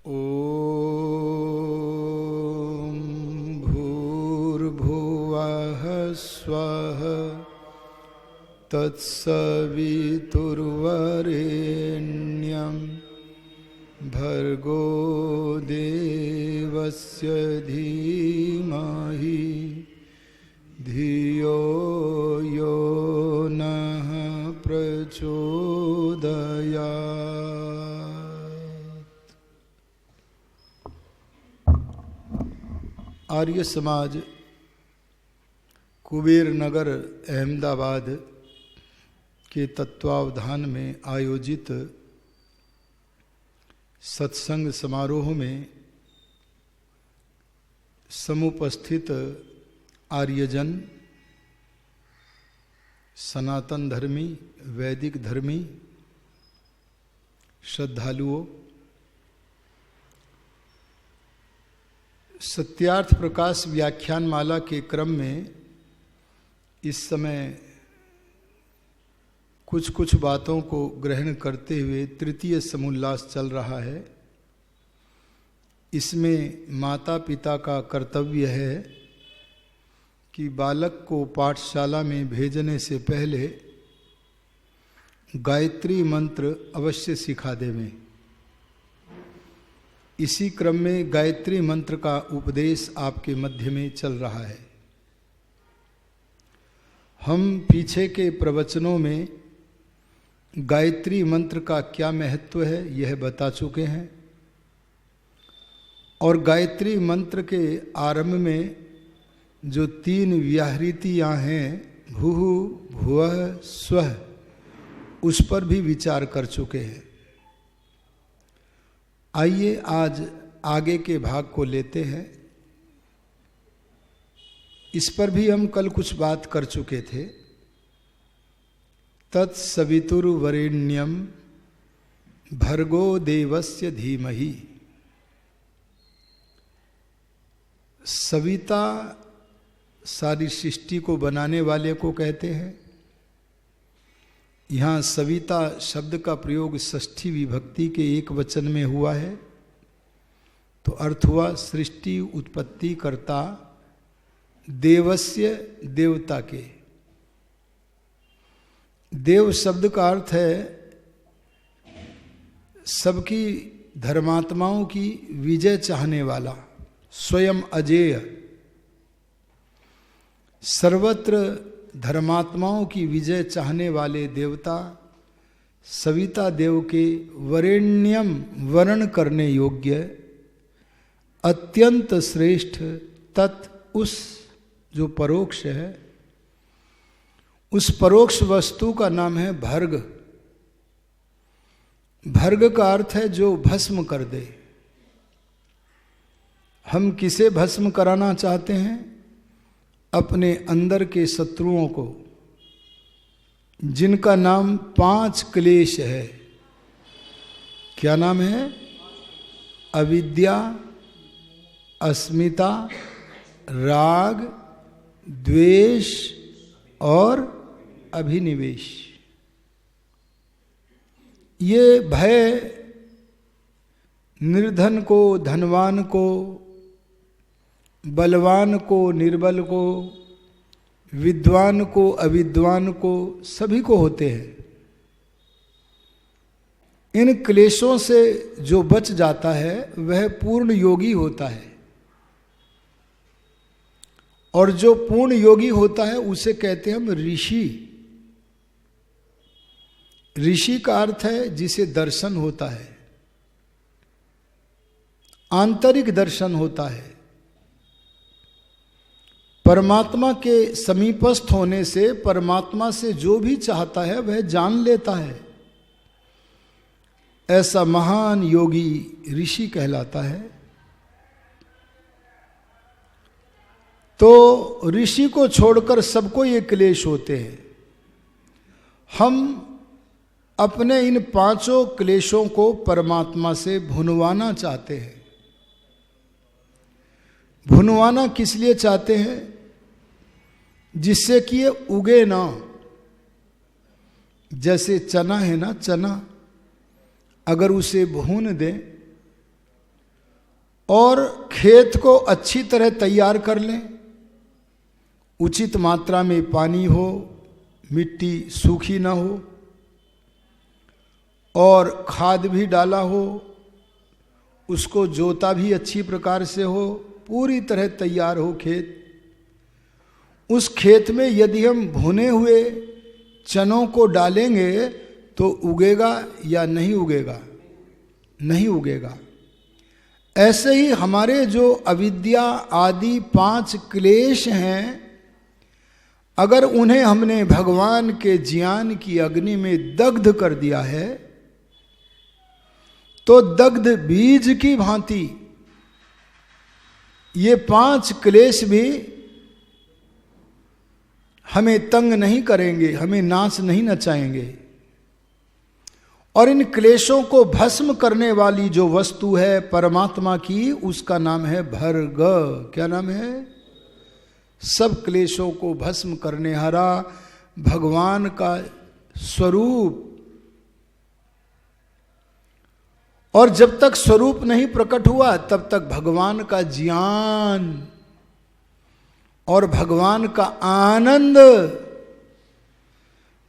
ॐ भूर्भुवः स्वः तत्सवितुर्वरेण्यं भर्गो देवस्य धीमहि धियो यो नः प्रचोदयात्। आर्य समाज कुबेर नगर अहमदाबाद के तत्वावधान में आयोजित सत्संग समारोह में समुपस्थित आर्यजन, सनातन धर्मी, वैदिक धर्मी, श्रद्धालुओं, सत्यार्थ प्रकाश व्याख्यान माला के क्रम में इस समय कुछ बातों को ग्रहण करते हुए तृतीय समोल्लास चल रहा है। इसमें माता पिता का कर्तव्य है कि बालक को पाठशाला में भेजने से पहले गायत्री मंत्र अवश्य सिखा देवें। इसी क्रम में गायत्री मंत्र का उपदेश आपके मध्य में चल रहा है। हम पीछे के प्रवचनों में गायत्री मंत्र का क्या महत्व है यह बता चुके हैं और गायत्री मंत्र के आरंभ में जो 3 व्याहृतियाँ हैं भूः भुवः स्वः, उस पर भी विचार कर चुके हैं। आइए आज आगे के भाग को लेते हैं। इस पर भी हम कल कुछ बात कर चुके थे। तत्सवितुर्वरेण्यं भर्गो देवस्य धीमहि। सविता सारी सृष्टि को बनाने वाले को कहते हैं। यहाँ सविता शब्द का प्रयोग षष्ठी विभक्ति के एक वचन में हुआ है, तो अर्थ हुआ सृष्टि उत्पत्ति कर्ता, देवस्य देवता के। देव शब्द का अर्थ है सबकी धर्मात्माओं की विजय चाहने वाला, स्वयं अजेय, सर्वत्र धर्मात्माओं की विजय चाहने वाले देवता सविता देव के वरेण्यम वर्ण करने योग्य अत्यंत श्रेष्ठ तत् उस जो परोक्ष है, उस परोक्ष वस्तु का नाम है भर्ग। भर्ग का अर्थ है जो भस्म कर दे। हम किसे भस्म कराना चाहते हैं? अपने अंदर के शत्रुओं को, जिनका नाम 5 क्लेश है। क्या नाम है? अविद्या, अस्मिता, राग, द्वेष और अभिनिवेश। ये भय निर्धन को, धनवान को, बलवान को, निर्बल को, विद्वान को, अविद्वान को, सभी को होते हैं। इन क्लेशों से जो बच जाता है वह पूर्ण योगी होता है, और जो पूर्ण योगी होता है उसे कहते हैं हम ऋषि। ऋषि का अर्थ है जिसे दर्शन होता है, आंतरिक दर्शन होता है। परमात्मा के समीपस्थ होने से परमात्मा से जो भी चाहता है वह जान लेता है। ऐसा महान योगी ऋषि कहलाता है। तो ऋषि को छोड़कर सबको ये क्लेश होते हैं। हम अपने इन 5 क्लेशों को परमात्मा से भुनवाना चाहते हैं। भुनवाना किस लिए चाहते हैं? जिससे कि ये उगे ना। जैसे चना है ना, चना अगर उसे भून दें और खेत को अच्छी तरह तैयार कर लें, उचित मात्रा में पानी हो, मिट्टी सूखी ना हो और खाद भी डाला हो, उसको जोता भी अच्छी प्रकार से हो, पूरी तरह तैयार हो खेत। उस खेत में यदि हम भुने हुए चनों को डालेंगे तो उगेगा या नहीं उगेगा? नहीं उगेगा। ऐसे ही हमारे जो अविद्या आदि 5 क्लेश हैं, अगर उन्हें हमने भगवान के ज्ञान की अग्नि में दग्ध कर दिया है तो दग्ध बीज की भांति ये 5 क्लेश भी हमें तंग नहीं करेंगे, हमें नाश नहीं नचाएंगे। और इन क्लेशों को भस्म करने वाली जो वस्तु है परमात्मा की, उसका नाम है भर्ग। क्या नाम है? सब क्लेशों को भस्म करने हारा भगवान का स्वरूप। और जब तक स्वरूप नहीं प्रकट हुआ तब तक भगवान का ज्ञान और भगवान का आनंद,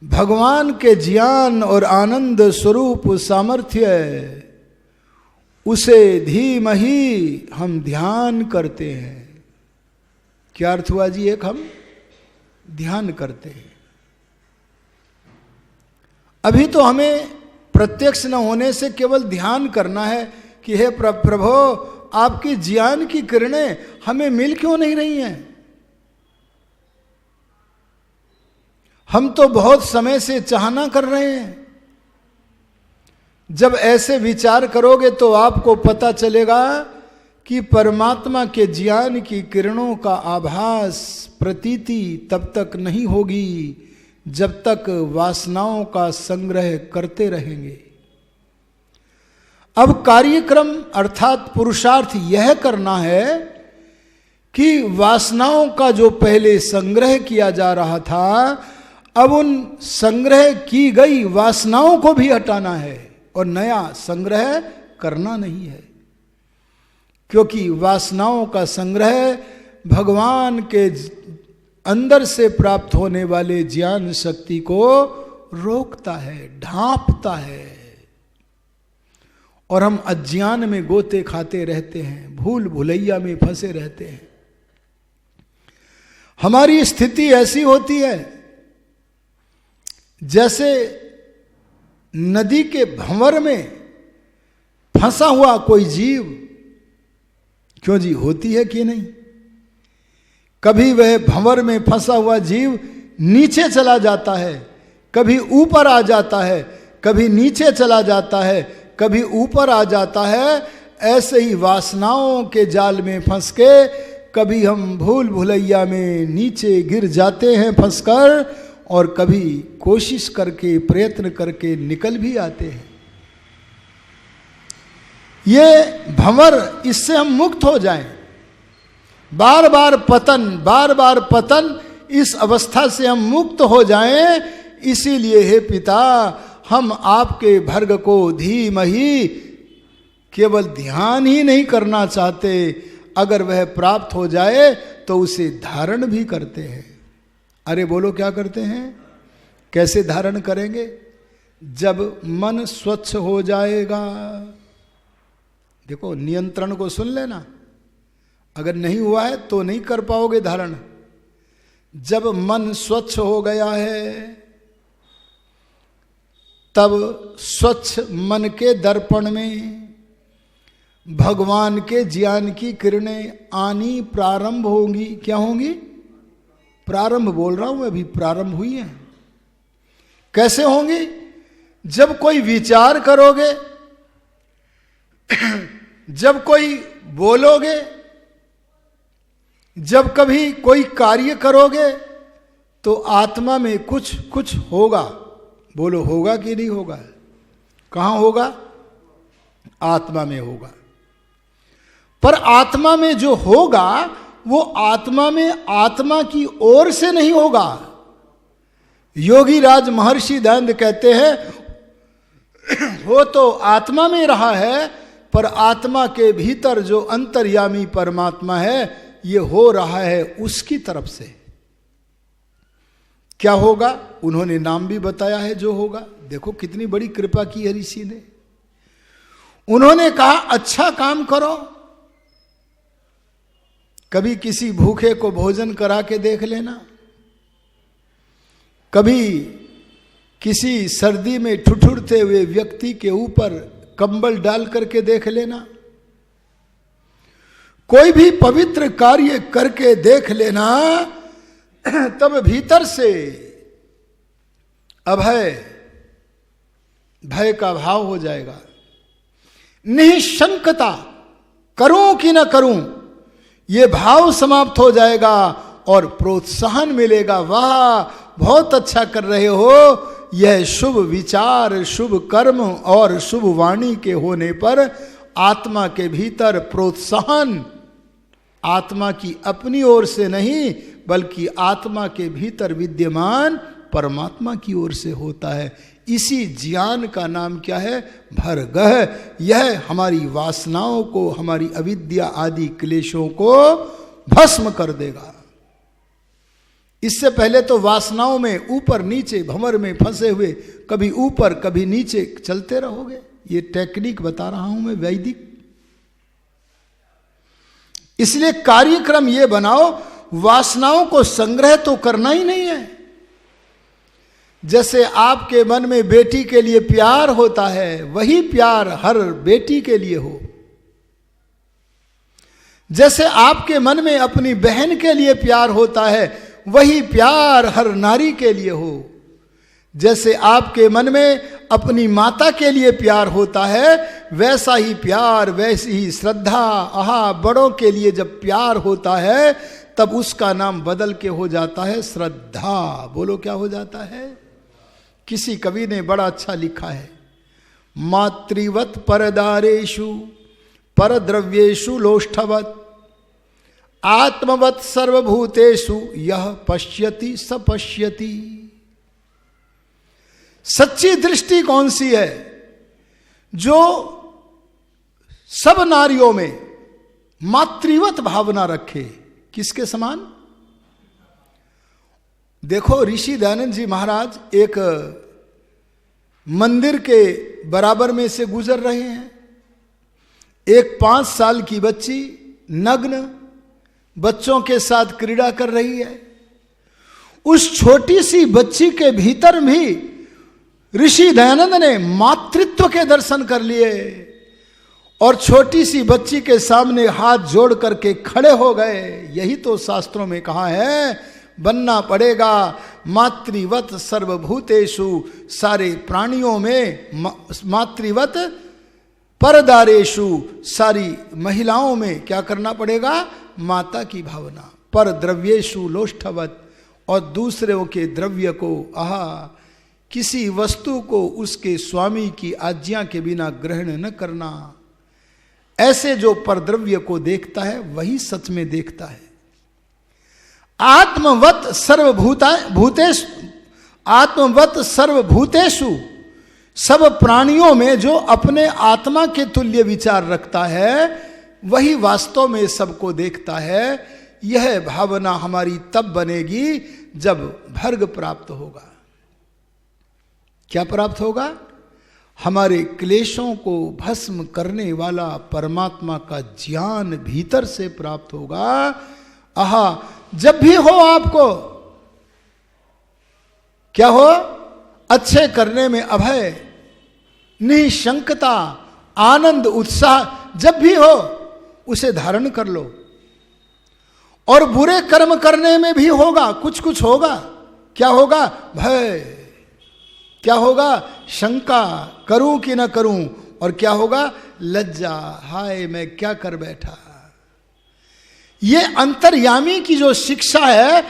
भगवान के ज्ञान और आनंद स्वरूप सामर्थ्य, उसे धीमहि हम ध्यान करते हैं। क्या अर्थ हुआ जी? एक हम ध्यान करते हैं। अभी तो हमें प्रत्यक्ष न होने से केवल ध्यान करना है कि हे प्रभो, आपकी ज्ञान की किरणें हमें मिल क्यों नहीं रही हैं? हम तो बहुत समय से चाहना कर रहे हैं। जब ऐसे विचार करोगे तो आपको पता चलेगा कि परमात्मा के ज्ञान की किरणों का आभास, प्रतीति तब तक नहीं होगी जब तक वासनाओं का संग्रह करते रहेंगे। अब कार्यक्रम अर्थात पुरुषार्थ यह करना है कि वासनाओं का जो पहले संग्रह किया जा रहा था, अब उन संग्रह की गई वासनाओं को भी हटाना है और नया संग्रह करना नहीं है। क्योंकि वासनाओं का संग्रह भगवान के अंदर से प्राप्त होने वाले ज्ञान शक्ति को रोकता है, ढांपता है, और हम अज्ञान में गोते खाते रहते हैं, भूल भुलैया में फंसे रहते हैं। हमारी स्थिति ऐसी होती है जैसे नदी के भंवर में फंसा हुआ कोई जीव। क्यों जी? होती है कि नहीं? कभी वह भंवर में फंसा हुआ जीव नीचे चला जाता है, कभी ऊपर आ जाता है, कभी नीचे चला जाता है, कभी ऊपर आ जाता है। ऐसे ही वासनाओं के जाल में फंस के कभी हम भूल भुलैया में नीचे गिर जाते हैं फंसकर, और कभी कोशिश करके प्रयत्न करके निकल भी आते हैं। ये भंवर, इससे हम मुक्त हो जाएं। बार बार पतन, इस अवस्था से हम मुक्त हो जाएं। इसीलिए हे पिता, हम आपके भर्ग को धीमहि केवल ध्यान ही नहीं करना चाहते, अगर वह प्राप्त हो जाए तो उसे धारण भी करते हैं। अरे बोलो, क्या करते हैं? कैसे धारण करेंगे? जब मन स्वच्छ हो जाएगा। देखो, नियंत्रण को सुन लेना। अगर नहीं हुआ है तो नहीं कर पाओगे धारण। जब मन स्वच्छ हो गया है तब स्वच्छ मन के दर्पण में भगवान के ज्ञान की किरणें आनी प्रारंभ होंगी। क्या होंगी? प्रारंभ बोल रहा हूं, अभी प्रारंभ हुई है। कैसे होंगी? जब कोई विचार करोगे, जब कोई बोलोगे, जब कभी कोई कार्य करोगे तो आत्मा में कुछ होगा। बोलो, होगा कि नहीं होगा? कहां होगा? आत्मा में होगा। पर आत्मा में जो होगा वो आत्मा में आत्मा की ओर से नहीं होगा। योगी राज महर्षि दयानंद कहते हैं, हो तो आत्मा में रहा है पर आत्मा के भीतर जो अंतर्यामी परमात्मा है ये हो रहा है उसकी तरफ से। क्या होगा उन्होंने नाम भी बताया है जो होगा। देखो कितनी बड़ी कृपा की है ऋषि ने। उन्होंने कहा अच्छा काम करो, कभी किसी भूखे को भोजन करा के देख लेना, कभी किसी सर्दी में ठुठुरते हुए व्यक्ति के ऊपर कंबल डाल करके देख लेना, कोई भी पवित्र कार्य करके देख लेना, तब भीतर से अभय भय का भाव हो जाएगा। निशंकता, करूं कि न करूं, ये भाव समाप्त हो जाएगा और प्रोत्साहन मिलेगा। वाह बहुत अच्छा कर रहे हो। यह शुभ विचार, शुभ कर्म और शुभ वाणी के होने पर आत्मा के भीतर प्रोत्साहन, आत्मा की अपनी ओर से नहीं बल्कि आत्मा के भीतर विद्यमान परमात्मा की ओर से होता है। इसी ज्ञान का नाम क्या है? भर्गः। यह हमारी वासनाओं को, हमारी अविद्या आदि क्लेशों को भस्म कर देगा। इससे पहले तो वासनाओं में ऊपर नीचे भंवर में फंसे हुए कभी ऊपर कभी नीचे चलते रहोगे। ये टेक्निक बता रहा हूं मैं वैदिक। इसलिए कार्यक्रम ये बनाओ, वासनाओं को संग्रह तो करना ही नहीं है। जैसे आपके मन में बेटी के लिए प्यार होता है, वही प्यार हर बेटी के लिए हो। जैसे आपके मन में अपनी बहन के लिए प्यार होता है, वही प्यार हर नारी के लिए हो। जैसे आपके मन में अपनी माता के लिए प्यार होता है, वैसा ही प्यार, वैसी ही श्रद्धा, आहा बड़ों के लिए जब प्यार होता है तब उसका नाम बदल के हो जाता है श्रद्धा। बोलो क्या हो जाता है? किसी कवि ने बड़ा अच्छा लिखा है, मातृवत परदारेषु परद्रव्येषु लोष्ठवत आत्मवत सर्वभूतेषु यह पश्यति स पश्यति। सच्ची दृष्टि कौन सी है? जो सब नारियों में मातृवत भावना रखे। किसके समान? देखो ऋषि दयानंद जी महाराज एक मंदिर के बराबर में से गुजर रहे हैं। एक 5 साल की बच्ची नग्न बच्चों के साथ क्रीड़ा कर रही है। उस छोटी सी बच्ची के भीतर भी ऋषि दयानंद ने मातृत्व के दर्शन कर लिए और छोटी सी बच्ची के सामने हाथ जोड़ करके खड़े हो गए। यही तो शास्त्रों में कहा है, बनना पड़ेगा मातृवत सर्वभूतेषु, सारे प्राणियों में मातृवत परदारेषु, सारी महिलाओं में क्या करना पड़ेगा? माता की भावना। पर द्रव्येषु लोष्ठवत, और दूसरों के द्रव्य को, आहा किसी वस्तु को उसके स्वामी की आज्ञा के बिना ग्रहण न करना। ऐसे जो परद्रव्य को देखता है वही सच में देखता है। आत्मवत सर्वभूतेषु, आत्मवत सर्वभूतेषु, सब प्राणियों में जो अपने आत्मा के तुल्य विचार रखता है वही वास्तव में सबको देखता है। यह भावना हमारी तब बनेगी जब भर्ग प्राप्त होगा। क्या प्राप्त होगा? हमारे क्लेशों को भस्म करने वाला परमात्मा का ज्ञान भीतर से प्राप्त होगा। आहा जब भी हो आपको क्या हो? अच्छे करने में अभय, निशंकता, आनंद, उत्साह जब भी हो उसे धारण कर लो। और बुरे कर्म करने में भी होगा, कुछ कुछ होगा। क्या होगा? भय। क्या होगा? शंका, करूं कि ना करूं। और क्या होगा? लज्जा, हाय मैं क्या कर बैठा। ये अंतर्यामी की जो शिक्षा है,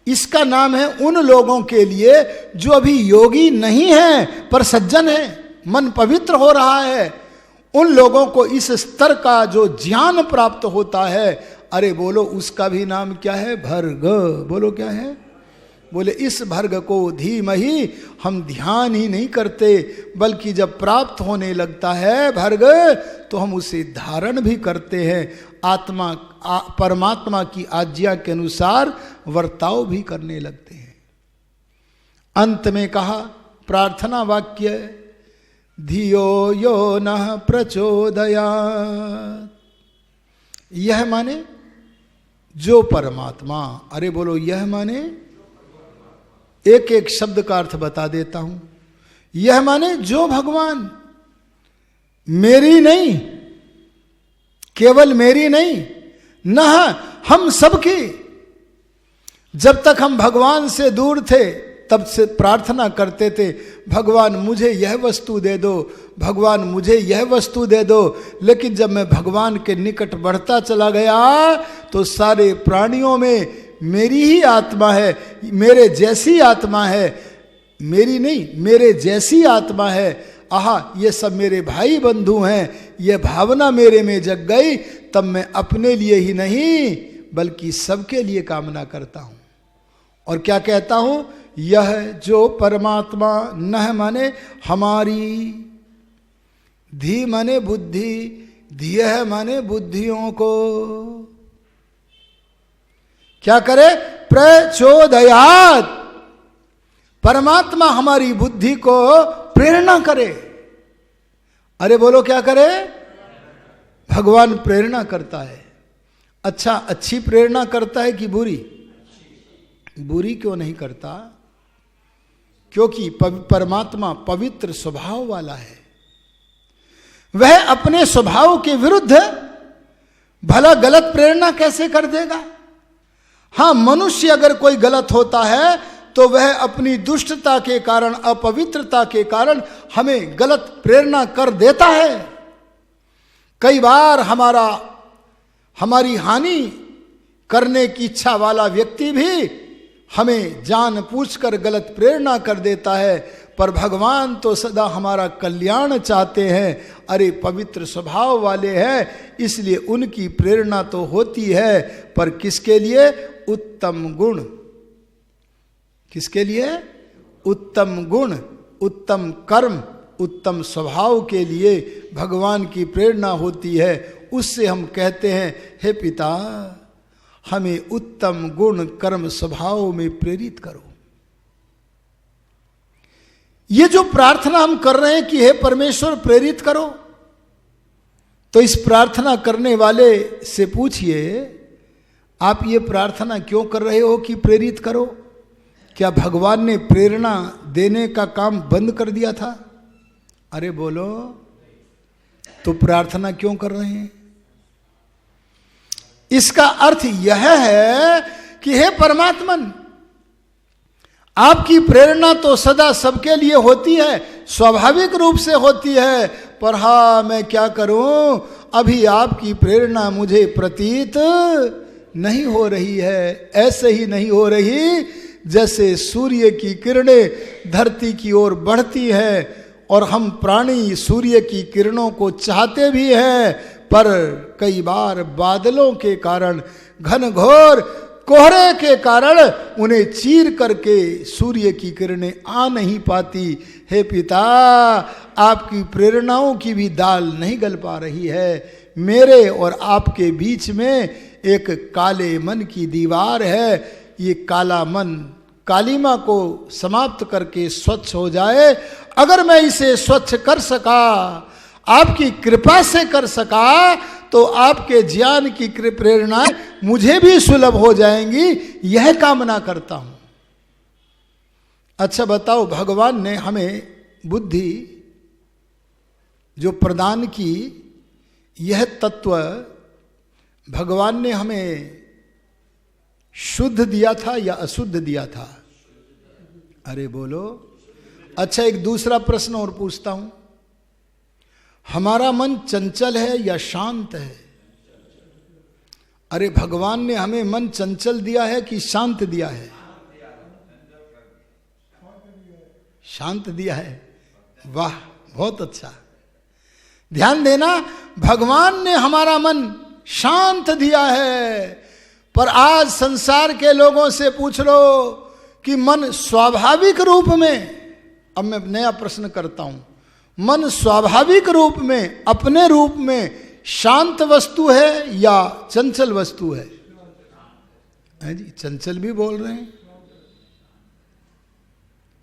इसका नाम है उन लोगों के लिए जो अभी योगी नहीं है पर सज्जन है, मन पवित्र हो रहा है। उन लोगों को इस स्तर का जो ज्ञान प्राप्त होता है, अरे बोलो उसका भी नाम क्या है? भर्ग। बोलो क्या है? बोले इस भर्ग को धीमहि हम ध्यान ही नहीं करते, बल्कि जब प्राप्त होने लगता है भर्ग तो हम उसे धारण भी करते हैं, आत्मा परमात्मा की आज्ञा के अनुसार वर्ताव भी करने लगते हैं। अंत में कहा प्रार्थना वाक्य, धियो यो नः प्रचोदयात्। यह माने जो परमात्मा, अरे बोलो यह माने, एक एक शब्द का अर्थ बता देता हूं। यह माने जो भगवान, मेरी नहीं, केवल मेरी नहीं, न हम सबकी। जब तक हम भगवान से दूर थे तब से प्रार्थना करते थे, भगवान मुझे यह वस्तु दे दो, भगवान मुझे यह वस्तु दे दो। लेकिन जब मैं भगवान के निकट बढ़ता चला गया तो सारे प्राणियों में मेरी ही आत्मा है, मेरे जैसी आत्मा है, मेरी नहीं मेरे जैसी आत्मा है। आहा, ये सब मेरे भाई बंधु हैं, यह भावना मेरे में जग गई। तब मैं अपने लिए ही नहीं बल्कि सबके लिए कामना करता हूं। और क्या कहता हूं, यह जो परमात्मा, नह माने हमारी, धी माने बुद्धि, धिय माने बुद्धियों को क्या करे, प्रचोदयात्। परमात्मा हमारी बुद्धि को प्रेरणा करे। अरे बोलो क्या करे, भगवान प्रेरणा करता है। अच्छा, अच्छी प्रेरणा करता है कि बुरी? बुरी क्यों नहीं करता? क्योंकि परमात्मा पवित्र स्वभाव वाला है। वह अपने स्वभाव के विरुद्ध भला गलत प्रेरणा कैसे कर देगा? हां, मनुष्य अगर कोई गलत होता है तो वह अपनी दुष्टता के कारण, अपवित्रता के कारण हमें गलत प्रेरणा कर देता है। कई बार हमारी हानि करने की इच्छा वाला व्यक्ति भी हमें जानबूझकर गलत प्रेरणा कर देता है, पर भगवान तो सदा हमारा कल्याण चाहते हैं। अरे पवित्र स्वभाव वाले हैं, इसलिए उनकी प्रेरणा तो होती है, पर किसके लिए? उत्तम गुण। किसके लिए? उत्तम गुण, उत्तम कर्म, उत्तम स्वभाव के लिए भगवान की प्रेरणा होती है। उससे हम कहते हैं, हे पिता हमें उत्तम गुण कर्म स्वभाव में प्रेरित करो। ये जो प्रार्थना हम कर रहे हैं कि हे परमेश्वर प्रेरित करो, तो इस प्रार्थना करने वाले से पूछिए, आप ये प्रार्थना क्यों कर रहे हो कि प्रेरित करो? क्या भगवान ने प्रेरणा देने का काम बंद कर दिया था? अरे बोलो, तो प्रार्थना क्यों कर रहे हैं? इसका अर्थ यह है कि हे परमात्मन, आपकी प्रेरणा तो सदा सबके लिए होती है, स्वाभाविक रूप से होती है, पर हाँ मैं क्या करूं, अभी आपकी प्रेरणा मुझे प्रतीत नहीं हो रही है। ऐसे ही नहीं हो रही जैसे सूर्य की किरणें धरती की ओर बढ़ती हैं, और हम प्राणी सूर्य की किरणों को चाहते भी हैं, पर कई बार बादलों के कारण, घनघोर कोहरे के कारण उन्हें चीर करके सूर्य की किरणें आ नहीं पाती। हे पिता, आपकी प्रेरणाओं की भी दाल नहीं गल पा रही है। मेरे और आपके बीच में एक काले मन की दीवार है। ये काला मन कालिमा को समाप्त करके स्वच्छ हो जाए। अगर मैं इसे स्वच्छ कर सका, आपकी कृपा से कर सका, तो आपके ज्ञान की प्रेरणाएं मुझे भी सुलभ हो जाएंगी, यह कामना करता हूं। अच्छा बताओ, भगवान ने हमें बुद्धि जो प्रदान की, यह तत्व भगवान ने हमें शुद्ध दिया था या अशुद्ध दिया था? अरे बोलो। अच्छा, एक दूसरा प्रश्न और पूछता हूं, हमारा मन चंचल है या शांत है? अरे भगवान ने हमें मन चंचल दिया है कि शांत दिया है? शांत दिया है। वाह, बहुत अच्छा। ध्यान देना, भगवान ने हमारा मन शांत दिया है, पर आज संसार के लोगों से पूछ लो कि मन स्वाभाविक रूप में, अब मैं नया प्रश्न करता हूं, मन स्वाभाविक रूप में अपने रूप में शांत वस्तु है या चंचल वस्तु है? जी चंचल भी बोल रहे हैं।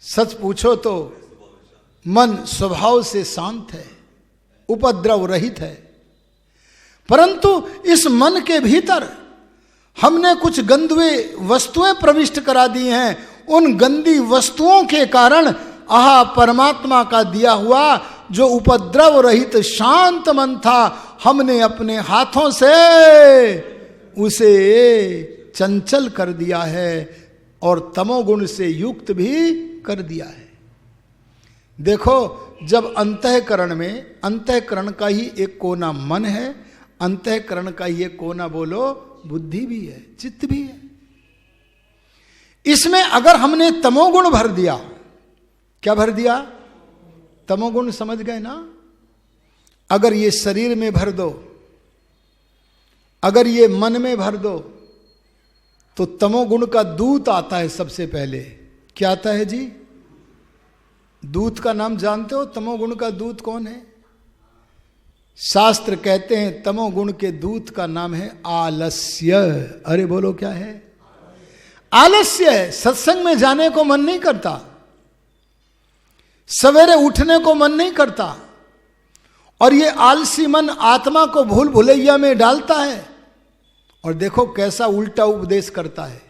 सच पूछो तो मन स्वभाव से शांत है, उपद्रव रहित है, परंतु इस मन के भीतर हमने कुछ गंदुए वस्तुएं प्रविष्ट करा दी हैं। उन गंदी वस्तुओं के कारण परमात्मा का दिया हुआ जो उपद्रव रहित शांत मन था, हमने अपने हाथों से उसे चंचल कर दिया है और तमोगुण से युक्त भी कर दिया है। देखो, जब अंतःकरण में, अंतःकरण का ही एक कोना मन है, अंतःकरण का ही एक कोना बोलो बुद्धि भी है, चित्त भी है। इसमें अगर हमने तमोगुण भर दिया, क्या भर दिया? तमोगुण, समझ गए ना? अगर ये शरीर में भर दो, अगर ये मन में भर दो, तो तमोगुण का दूत आता है सबसे पहले। क्या आता है जी? दूत का नाम जानते हो? तमोगुण का दूत कौन है? शास्त्र कहते हैं तमोगुण के दूत का नाम है आलस्य। अरे बोलो क्या है? आलस्य है। सत्संग में जाने को मन नहीं करता, सवेरे उठने को मन नहीं करता, और ये आलसी मन आत्मा को भूल भुलैया में डालता है। और देखो कैसा उल्टा उपदेश करता है।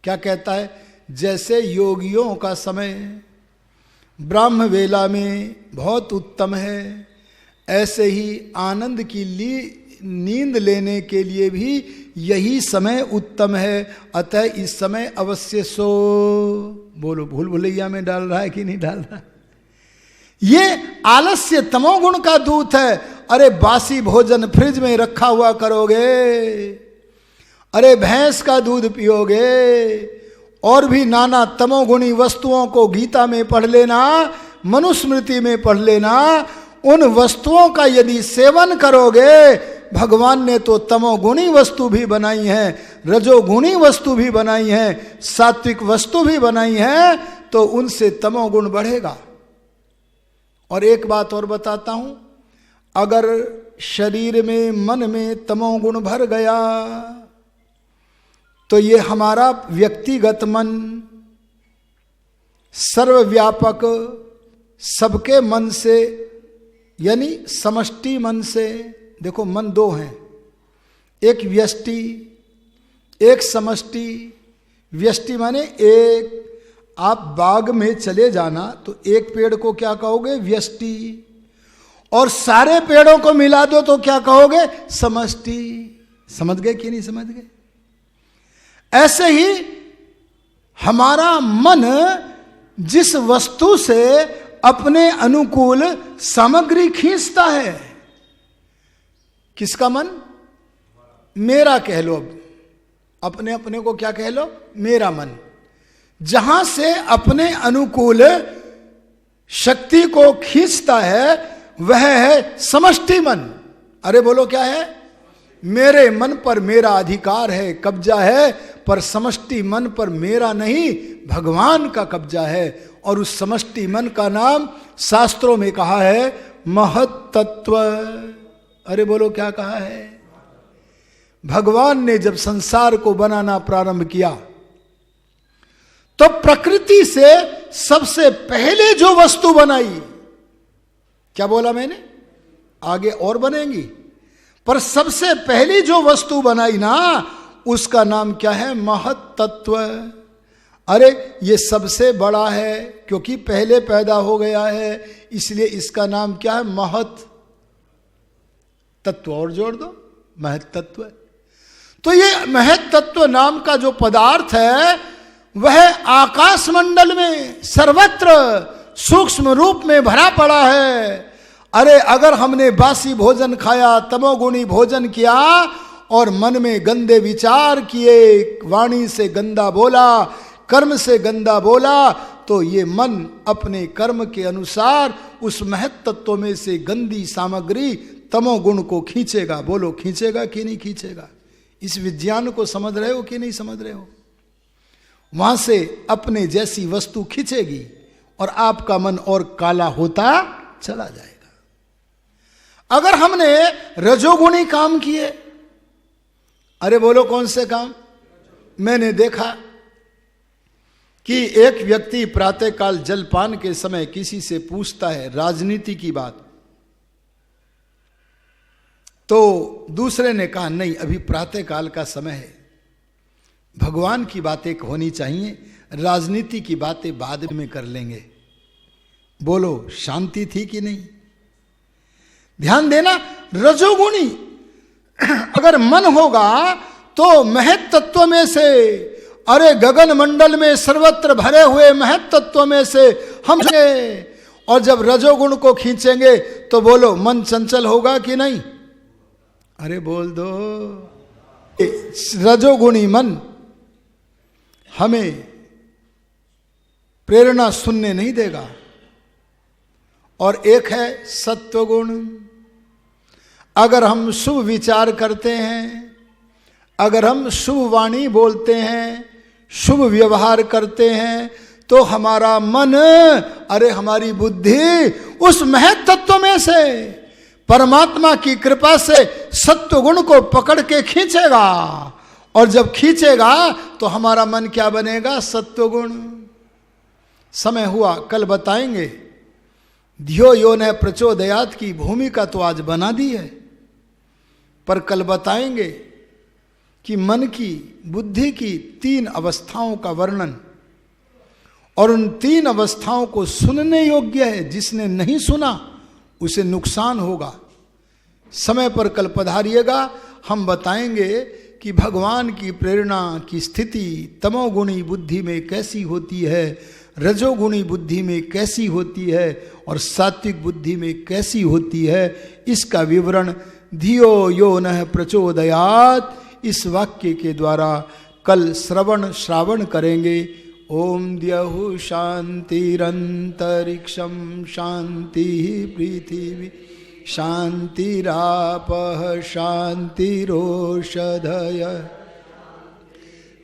क्या कहता है? जैसे योगियों का समय ब्राह्म वेला में बहुत उत्तम है, ऐसे ही आनंद की नींद लेने के लिए भी यही समय उत्तम है, अतः इस समय अवश्य सो। बोलो, भूल भुलैया में डाल रहा है कि नहीं डाल रहा? ये आलस्य तमोगुण का दूत है। अरे बासी भोजन फ्रिज में रखा हुआ करोगे, अरे भैंस का दूध पियोगे, और भी नाना तमोगुणी वस्तुओं को गीता में पढ़ लेना, मनुस्मृति में पढ़ लेना। उन वस्तुओं का यदि सेवन करोगे, भगवान ने तो तमोगुणी वस्तु भी बनाई है, रजोगुणी वस्तु भी बनाई है, सात्विक वस्तु भी बनाई है, तो उनसे तमोगुण बढ़ेगा। और एक बात और बताता हूं, अगर शरीर में, मन में तमोगुण भर गया, तो ये हमारा व्यक्तिगत मन, सर्वव्यापक सबके मन से, यानी समष्टि मन से, देखो मन दो हैं, एक व्यष्टि एक समष्टि। व्यष्टि माने एक, आप बाग में चले जाना तो एक पेड़ को क्या कहोगे? व्यष्टि। और सारे पेड़ों को मिला दो तो क्या कहोगे? समष्टि। समझ गए कि नहीं समझ गए? ऐसे ही हमारा मन जिस वस्तु से अपने अनुकूल सामग्री खींचता है, किसका मन? मेरा कह लो, अब अपने अपने को क्या कह लो? मेरा मन। जहां से अपने अनुकूल शक्ति को खींचता है वह है समष्टि मन। अरे बोलो क्या है? मेरे मन पर मेरा अधिकार है, कब्जा है, पर समष्टि मन पर मेरा नहीं, भगवान का कब्जा है। और उस समष्टि मन का नाम शास्त्रों में कहा है महत तत्व। अरे बोलो क्या कहा है? भगवान ने जब संसार को बनाना प्रारंभ किया तो प्रकृति से सबसे पहले जो वस्तु बनाई, क्या बोला मैंने? आगे और बनेंगी, पर सबसे पहली जो वस्तु बनाई ना, उसका नाम क्या है? महत तत्व। अरे ये सबसे बड़ा है क्योंकि पहले पैदा हो गया है, इसलिए इसका नाम क्या है? महत तत्व। और जोड़ दो, महत तत्व। तो ये महत तत्व नाम का जो पदार्थ है वह आकाश मंडल में सर्वत्र सूक्ष्म रूप में भरा पड़ा है। अरे अगर हमने बासी भोजन खाया, तमोगुणी भोजन किया और मन में गंदे विचार किए, वाणी से गंदा बोला, कर्म से गंदा बोला, तो ये मन अपने कर्म के अनुसार उस महत तत्व में से गंदी सामग्री तमोगुण को खींचेगा। बोलो खींचेगा कि नहीं खींचेगा? इस विज्ञान को समझ रहे हो कि नहीं समझ रहे हो? वहां से अपने जैसी वस्तु खींचेगी और आपका मन और काला होता चला जाएगा। अगर हमने रजोगुणी काम किए, अरे बोलो कौन से काम? मैंने देखा कि एक व्यक्ति प्रातःकाल जलपान के समय किसी से पूछता है राजनीति की बात, तो दूसरे ने कहा नहीं, अभी प्रातःकाल का समय है, भगवान की बातें होनी चाहिए, राजनीति की बातें बाद में कर लेंगे। बोलो शांति थी कि नहीं? ध्यान देना, रजोगुणी अगर मन होगा तो महत तत्व में से, अरे गगन मंडल में सर्वत्र भरे हुए महत तत्व में से हम, और जब रजोगुण को खींचेंगे तो बोलो मन चंचल होगा कि नहीं? अरे बोल दो। रजोगुणी मन हमें प्रेरणा सुनने नहीं देगा। और एक है सत्वगुण। अगर हम शुभ विचार करते हैं, अगर हम शुभ वाणी बोलते हैं, शुभ व्यवहार करते हैं, तो हमारा मन, अरे हमारी बुद्धि उस महत तत्व में से परमात्मा की कृपा से सत्वगुण को पकड़ के खींचेगा। और जब खींचेगा तो हमारा मन क्या बनेगा? सत्वगुण। समय हुआ कल बताएंगे। धियो यो न प्रचोदयात की भूमिका तो आज बना दी है, पर कल बताएंगे कि मन की, बुद्धि की 3 अवस्थाओं का वर्णन, और उन 3 अवस्थाओं को सुनने योग्य है। जिसने नहीं सुना उसे नुकसान होगा। समय पर कल पधारिएगा, हम बताएंगे कि भगवान की प्रेरणा की स्थिति तमोगुणी बुद्धि में कैसी होती है, रजोगुणी बुद्धि में कैसी होती है और सात्विक बुद्धि में कैसी होती है। इसका विवरण धियो यो नः प्रचोदयात इस वाक्य के द्वारा कल श्रावण करेंगे। ओम द्यहुः शांतिरंतरिक्षं शांति पृथिवी शांतिरापः शांतिरोषधयः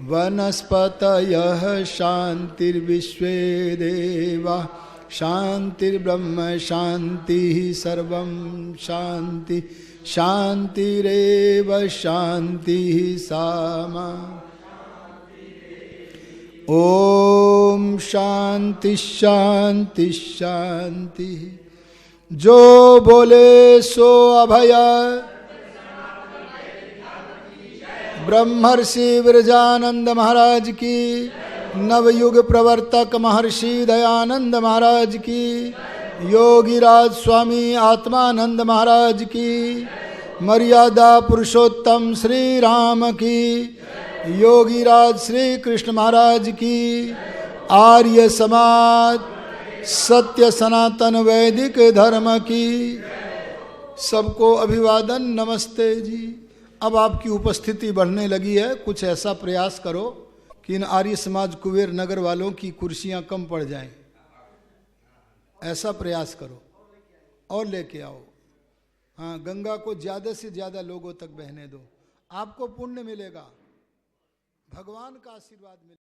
वनस्पतयः शांतिर्विश्वे देवाः शांतिर्ब्रह्म शांतिः सर्वं शांति शांतिरेव शांतिः सामा। ओम शांति शांति शांति। जो बोले सो अभय। ब्रह्मर्षि विरजानंद महाराज की, नवयुग प्रवर्तक महर्षि दयानंद महाराज की, योगीराज स्वामी आत्मानंद महाराज की, मर्यादा पुरुषोत्तम श्री राम की, योगीराज श्री कृष्ण महाराज की, आर्य समाज सत्य सनातन वैदिक धर्म की। सबको अभिवादन, नमस्ते जी। अब आपकी उपस्थिति बढ़ने लगी है, कुछ ऐसा प्रयास करो कि इन आर्य समाज कुबेर नगर वालों की कुर्सियां कम पड़ जाएं। ऐसा प्रयास करो और लेके आओ। हाँ, गंगा को ज़्यादा से ज़्यादा लोगों तक बहने दो, आपको पुण्य मिलेगा, भगवान का आशीर्वाद मिलेगा।